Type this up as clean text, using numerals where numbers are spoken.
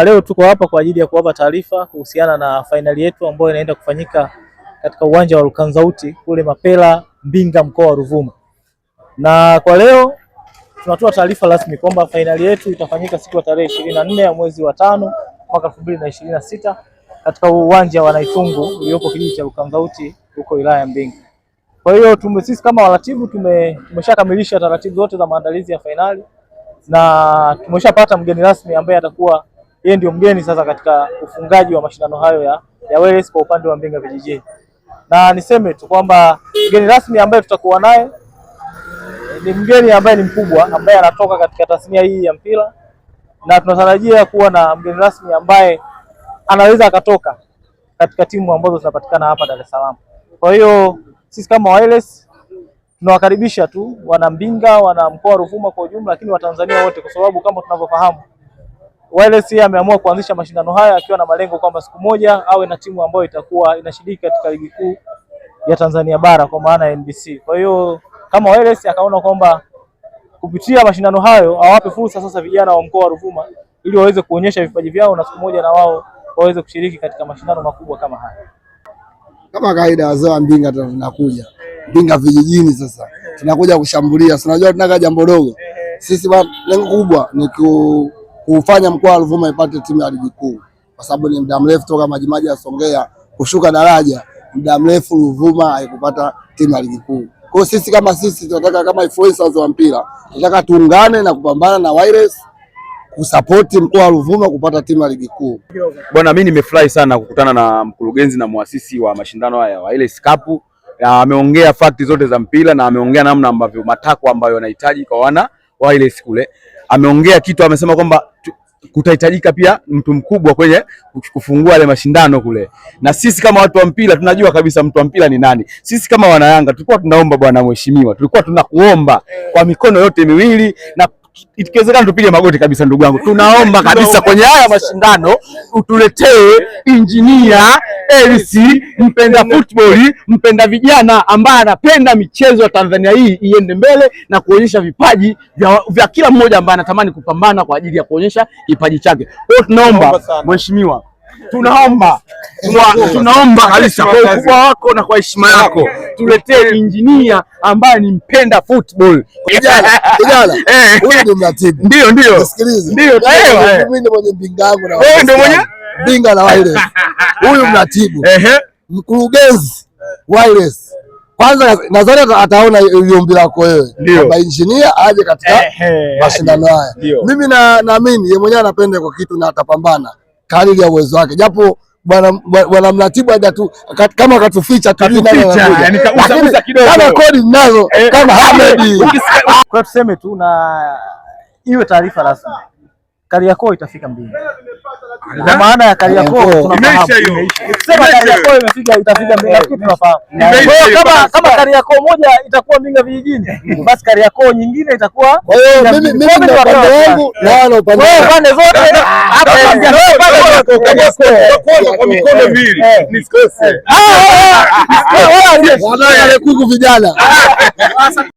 Leo tuko hapa kwa ajili ya kuwapa taarifa kuhusiana na fainali yetu ambayo inaenda kufanyika katika uwanja wa Lukanzauti kule Mapela, Mbinga, mkoa wa Ruvuma. Na kwa leo tunatoa taarifa rasmi kwamba fainali yetu itafanyika siku ya tarehe 24 ya mwezi wa 5 mwaka 2026 katika uwanja wa Naitungu uliopo kijiji cha Lukanzauti huko wilaya ya Mbinga. Kwa hiyo sisi kama waratibu tumeshakamilisha taratibu zote za maandalizi ya fainali na tumeshapata mgeni rasmi ambaye atakuwa yeye ndio mgeni sasa katika ufungaji wa mashindano hayo ya Wales kwa upande wa Mbinga vijijini. Na niseme tu kwamba mgeni rasmi ambaye tutakuwa naye ni mgeni ambaye ni mkubwa, ambaye anatoka katika tasnia hii ya mpira, na tunatarajia kuwa na mgeni rasmi ambaye anaweza akatoka katika timu ambazo zinapatikana hapa Dar es Salaam. Kwa hiyo sisi kama Wales tunawakaribisha tu wana Mbinga, wana mkoa wa Ruvuma kwa ujumla, lakini Watanzania wote, kwa sababu kama tunavyofahamu Wales ameamua kuanzisha mashindano haya akiwa na malengo kwamba siku moja awe na timu ambayo itakuwa inashiriki katika ligi kuu ya Tanzania bara kwa maana ya NBC. Kwa hiyo kama Wales akaona kwamba kupitia mashindano hayo awape fursa sasa vijana wa mkoa wa Ruvuma ili waweze kuonyesha vipaji vyao na siku moja na wao waweze kushiriki katika mashindano makubwa kama haya. Kama kawaida wazee wa Mbinga tunakuja Mbinga vijijini, sasa tunakuja kushambulia. Unajua tunaka jambo dogo. Sisi lengo kubwa ni kufanya mkoa wa Ruvuma ipate timu ya ligi kuu, kwa sababu ni muda mrefu toka Majimaji ya Songea kushuka daraja, muda mrefu Ruvuma haikupata timu ya ligi kuu. Kwa sisi kama tunataka kama influencers wa mpira, tunataka tuungane na kupambana na Wales kusupport mkoa wa Ruvuma kupata timu ya ligi kuu. Bwana, mimi nimefurahi sana kukutana na mkurugenzi na muasisi wa mashindano haya wa Wales Cup. Ameongea fakti zote za mpira na ameongea namna ambavyo matakwa ambayo wanahitaji kwa wana Wales kule. Ameongea kitu, amesema kwamba kutahitajika pia mtu mkubwa kwenye kufungua ile mashindano kule, na sisi kama watu wa mpira tunajua kabisa mtu wa mpira ni nani. Sisi kama wana Yanga tulikuwa tunaomba, bwana mheshimiwa, tulikuwa tunakuomba kwa mikono yote miwili, na ikiwezekana tupige magoti kabisa, ndugu yangu, tunaomba kabisa kwenye haya mashindano utuletee injinia Elsi, mpenda football, mpenda vijana, ambaye anapenda michezo ya Tanzania hii iende mbele na kuonyesha vipaji vya kila mmoja ambaye anatamani kupambana kwa ajili ya kuonyesha kipaji chake. Kwa tunaomba mheshimiwa, tunaomba kabisa kwa ukubwa wako na kwa heshima yako tuletee injinia ambaye ni mpenda football. Kijana, huyu ndio mratibu. Ndio. Ndio. Mimi ndio mwenye Mbinga yangu na wewe ndio mwenye Mbinga na Wales. Huyu mratibu. Mkurugenzi Wales. Kwanza nadhani ataona ombi lako wewe kwamba injinia aje katika mashindano haya. Mimi naamini yeye mwenyewe anapenda kwa kitu na atapambana kadiri ya uwezo wake, japo bwana mratibu haja tu kama katuficha tu, yani kagusa kidogo kama kodi ninazo kama Ahmed. Kwa tuseme tu na iwe taarifa rasmi, Kariakoo itafika Mbinga. Kwa maana ya Kariakoo tunafahamu. Sema Kariakoo itafika Mbinga, tunafahamu. Kama Kariakoo moja itakuwa Mbinga vijijini, basi Kariakoo nyingine itakuwa. Kwa hiyo mimi ndio upande wangu na wale upande zote hapa kwa mikono mbili. Nisikose. Wana kuku vijana.